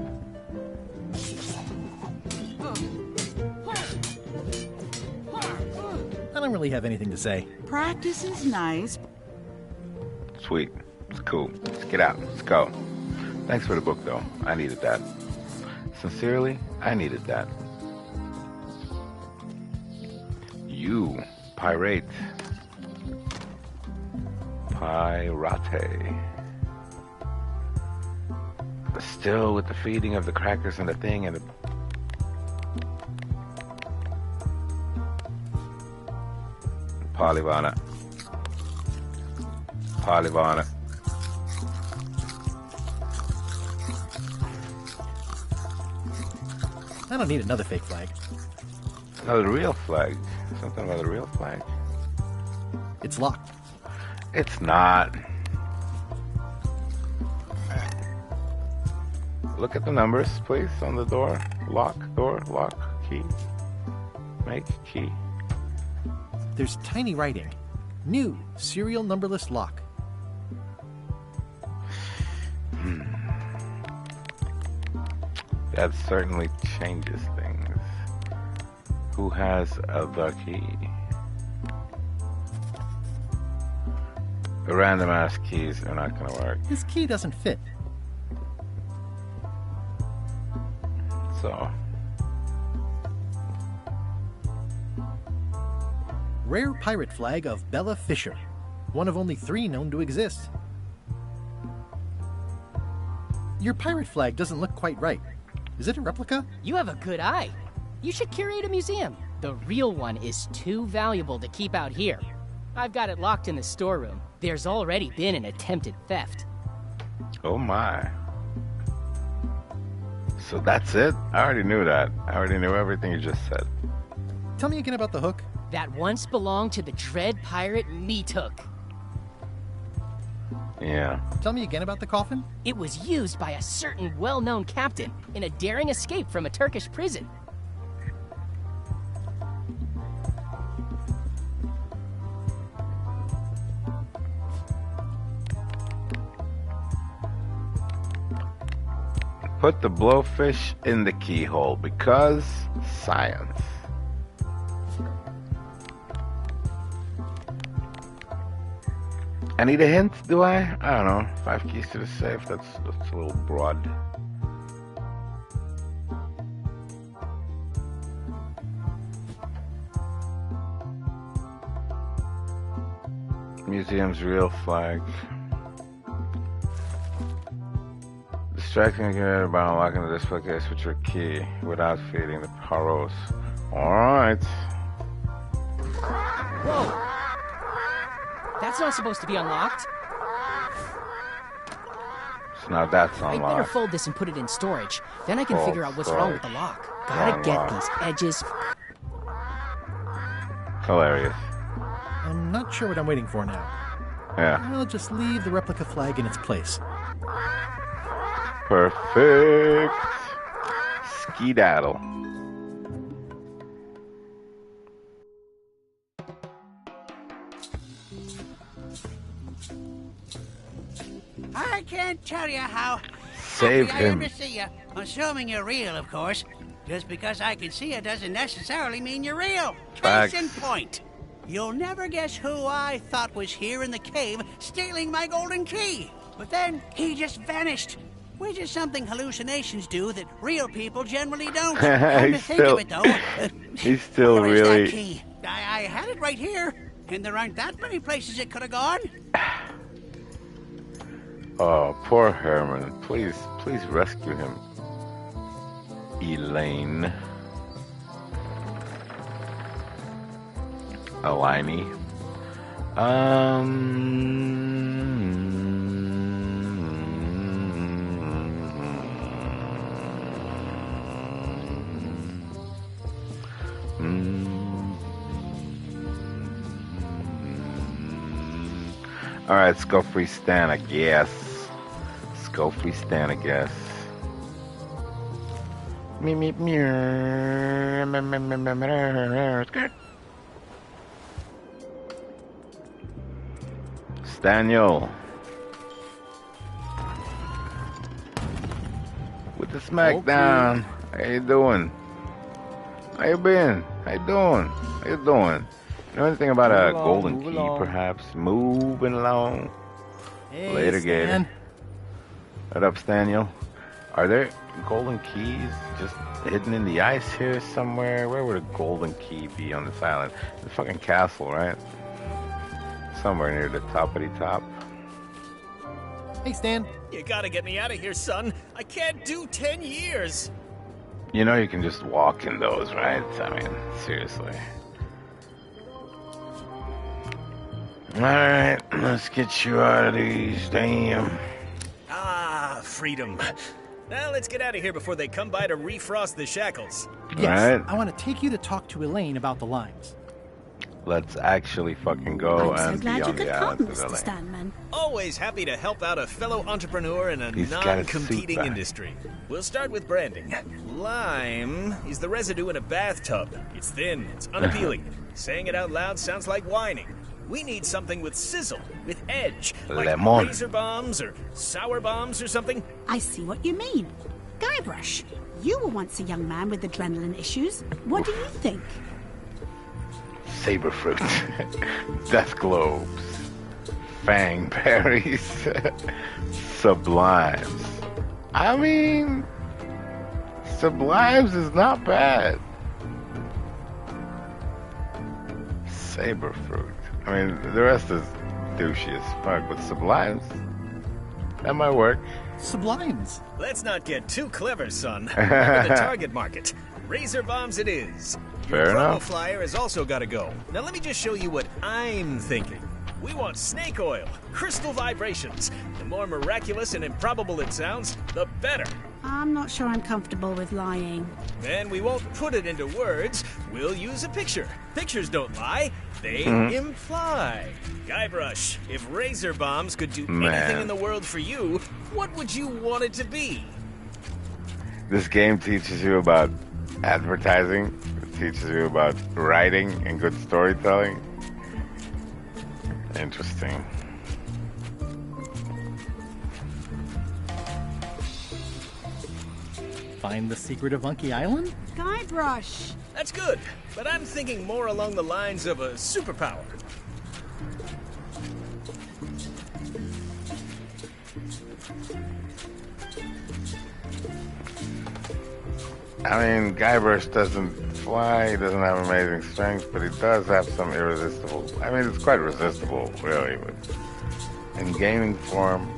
I don't really have anything to say. Practice is nice. Sweet. It's cool. Let's get out. Let's go. Thanks for the book, though. I needed that. Sincerely, I needed that. You, pirate. Pirate. Still with the feeding of the crackers and the thing and the... Polyvana. Polyvana. I don't need another fake flag. Another real flag. Something about a real flag. It's locked. It's not. Look at the numbers, please, on the door. Lock, door, lock, key. Make key. There's tiny writing. New serial numberless lock. That certainly changes things. Who has the key? The random ass keys are not going to work. This key doesn't fit. So. Rare pirate flag of Bella Fisher. One of only 3 known to exist. Your pirate flag doesn't look quite right. Is it a replica? You have a good eye. You should curate a museum. The real one is too valuable to keep out here. I've got it locked in the storeroom. There's already been an attempted theft. Oh my. So that's it? I already knew that. I already knew everything you just said. Tell me again about the hook. That once belonged to the dread pirate Meat Hook. Yeah. Tell me again about the coffin. It was used by a certain well-known captain in a daring escape from a Turkish prison. Put the blowfish in the keyhole because science. I need a hint, do I? I don't know. 5 keys to the safe, that's a little broad. Museum's real flag. Distracting again by unlocking the display case with your key without feeding the paros. Alright. Whoa! That's not supposed to be unlocked. So now that's unlocked. I better fold this and put it in storage. Then I can figure out what's wrong with the lock. Gotta get these edges. Hilarious. I'm not sure what I'm waiting for now. Yeah. I'll just leave the replica flag in its place. Perfect. Skedaddle. I can't tell you how Save happy I am him. to see you. Assuming you're real, of course. Just because I can see you doesn't necessarily mean you're real. Facts. Case in point. You'll never guess who I thought was here in the cave stealing my golden key. But then he just vanished. Which is something hallucinations do that real people generally don't. Come to think of it, though. He's still where is really... that key? I had it right here. And there aren't that many places it could have gone. Oh, poor Herman. Please rescue him. Elaine. Alini. Alright, let's go free stand, I guess. Let's go free stand, I guess. Daniel. With the smackdown. How you doing? How you been? How you doing? How you doing? You know anything about a golden key, perhaps? Moving along. Hey, Later, Stan. Gator. What up, Daniel? Are there golden keys just hidden in the ice here somewhere? Where would a golden key be on this island? The fucking castle, right? Somewhere near the toppity top. Hey, Stan. You gotta get me out of here, son. I can't do 10 years. You know you can just walk in those, right? I mean, seriously. Alright, let's get you out of these, damn. Ah, freedom. Now let's get out of here before they come by to refrost the shackles. Yes, Right. I want to take you to talk to Elaine about the lines. Let's actually fucking go I'm so and glad be you on could the come, island Mr. together. Stanman. Always happy to help out a fellow entrepreneur in a He's got his non-competing suit back. industry. We'll start with branding. Lime is the residue in a bathtub. It's thin, it's unappealing. Saying it out loud sounds like whining. We need something with sizzle, with edge, like Lemon. razor bombs or sour bombs or something. I see what you mean. Guybrush, you were once a young man with adrenaline issues. What do you think? Saber fruit, death globes, fang berries, sublimes. I mean, sublimes is not bad. Saber fruit. I mean, the rest is douchey as fuck, but sublimes, that might work. Sublimes. Let's not get too clever, son. Remember the target market. Razor bombs it is. Your Fair promo enough. flyer has also got to go. Now let me just show you what I'm thinking. We want snake oil, crystal vibrations. The more miraculous and improbable it sounds, the better. I'm not sure I'm comfortable with lying. And we won't put it into words. We'll use a picture. Pictures don't lie. They imply. Guybrush, if razor bombs could do anything Man. in the world for you, what would you want it to be? This game teaches you about advertising. It teaches you about writing and good storytelling. Interesting. Find the secret of Monkey Island? Guybrush. That's good, but I'm thinking more along the lines of a superpower. I mean, Guybrush doesn't fly, he doesn't have amazing strength, but he does have some irresistible... I mean, it's quite resistible, really, but in gaming form,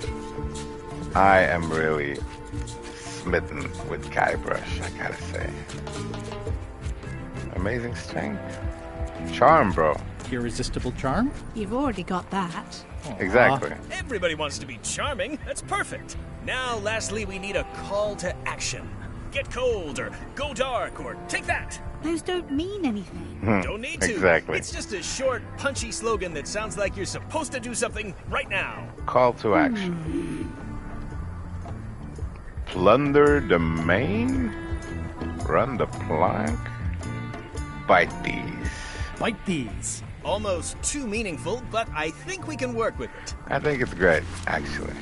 I am really smitten with Guybrush, I gotta say. Amazing strength. Charm, bro. Irresistible charm? You've already got that. Exactly. Everybody wants to be charming. That's perfect. Now, lastly, we need a call to action. Get cold, or go dark, or take that. Those don't mean anything. Don't need to. Exactly. It's just a short, punchy slogan that sounds like you're supposed to do something right now. Call to action. Plunder the main? Run the plank? Bite these. Bite these. Almost too meaningful, but I think we can work with it. I think it's great, actually.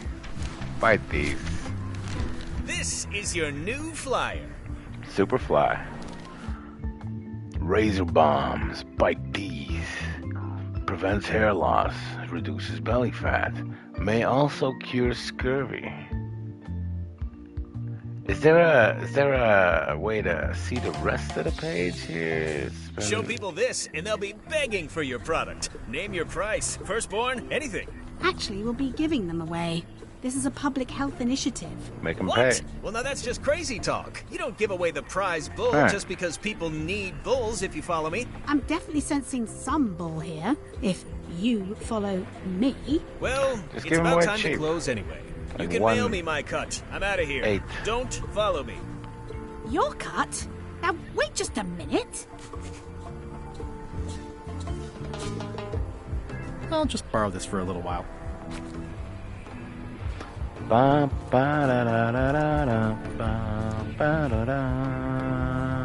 Bite these. This is your new flyer. Superfly. Razor bombs. Bite these. Prevents hair loss. Reduces belly fat. May also cure scurvy. Is there a way to see the rest of the page here? Show people this, and they'll be begging for your product. Name your price, firstborn, anything. Actually, we'll be giving them away. This is a public health initiative. Make them What? pay. Well, now that's just crazy talk. You don't give away the prize bull Huh. just because people need bulls, if you follow me. I'm definitely sensing some bull here, if you follow me. Well, Just it's give 'em about away time cheap. to close anyway. You Like can mail 1 me my cut. I'm out of here. 8. Don't follow me. Your cut? Now, wait just a minute. I'll just borrow this for a little while. Ba, ba, da, da, da, da, da, ba, ba, da, da.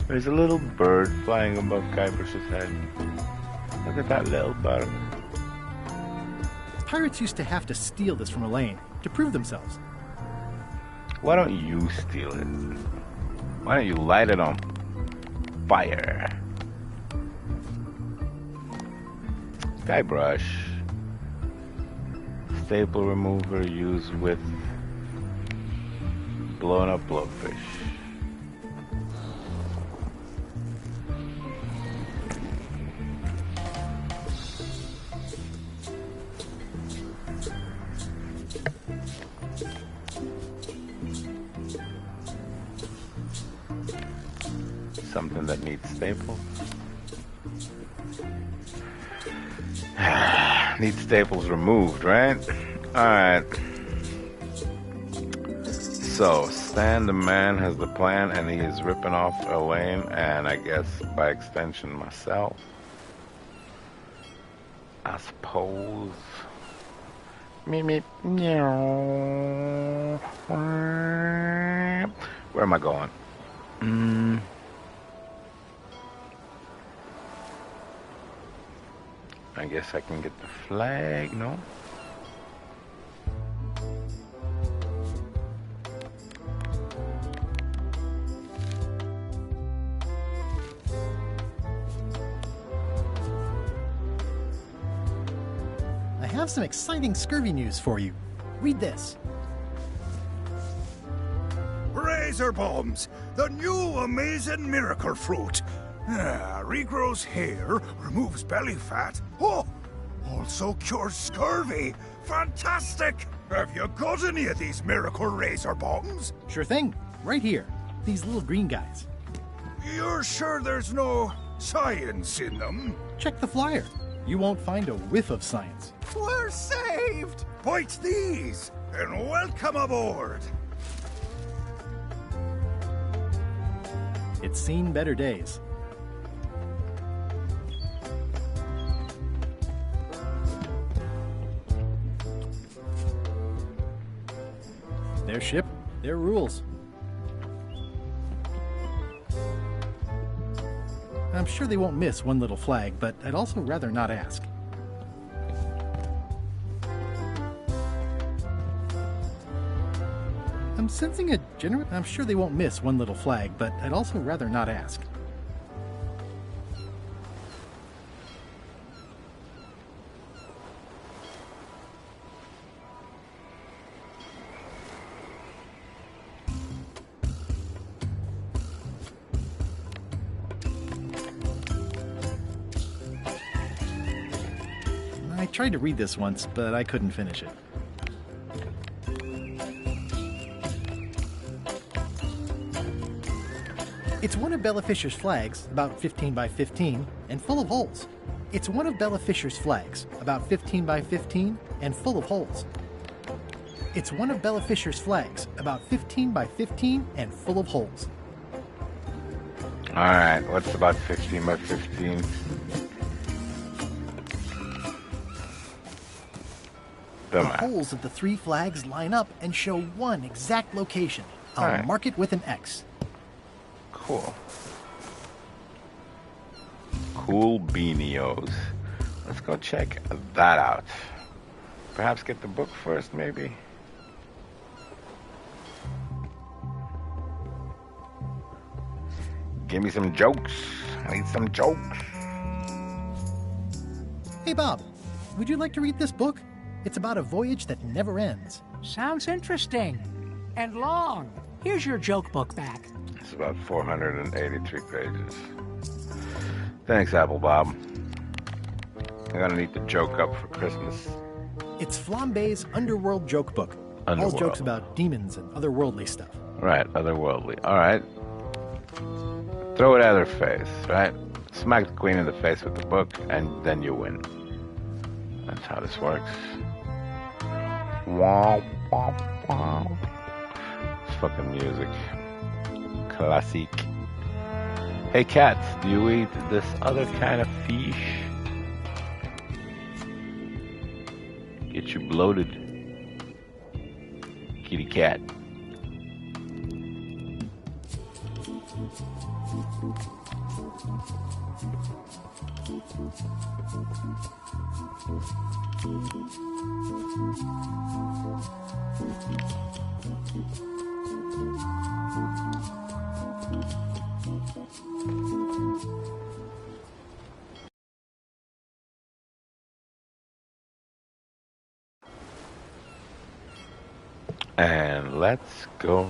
There's a little bird flying above Guybrush's head. Look at that little bird. Pirates used to have to steal this from Elaine to prove themselves. Why don't you steal it? Why don't you light it on fire? Guybrush. Staple remover used with blown up blowfish. Something that needs staples. Needs staples removed, right? Alright. So, Stan the man has the plan and he is ripping off Elaine and I guess by extension myself. I suppose. Meep meep. Meow. Where am I going? I guess I can get the flag, no? I have some exciting scurvy news for you. Read this. Razor bombs, the new amazing miracle fruit. Regrows hair, removes belly fat. Oh, also cures scurvy. Fantastic! Have you got any of these miracle razor bombs? Sure thing. Right here. These little green guys. You're sure there's no science in them? Check the flyer. You won't find a whiff of science. We're saved! Bite these, and welcome aboard! It's seen better days. Their ship, their rules. I'm sure they won't miss one little flag, but I'd also rather not ask. I'm sensing a genuine... I'm sure they won't miss one little flag, but I'd also rather not ask. I tried to read this once, but I couldn't finish it. It's one of Bella Fisher's flags, about 15 by 15, and full of holes. It's one of Bella Fisher's flags, about 15 by 15, and full of holes. It's one of Bella Fisher's flags, about 15 by 15, and full of holes. Alright, what's about 15 by 15? The holes of the three flags line up and show one exact location. I'll Alright. mark it with an X. Cool. Cool beanios. Let's go check that out. Perhaps get the book first, maybe? Give me some jokes. I need some jokes. Hey, Bob, would you like to read this book? It's about a voyage that never ends. Sounds interesting. And long. Here's your joke book back. It's about 483 pages. Thanks, Apple Bob. I'm gonna need to joke up for Christmas. It's Flambe's Underworld Joke Book. All jokes about demons and otherworldly stuff. Right, otherworldly. Alright. Throw it at her face, right? Smack the queen in the face with the book, and then you win. That's how this works. Wow, wow, wow. It's fucking music. Classic. Hey, cat, do you eat this other kind of fish? Get you bloated. Kitty cat. And let's go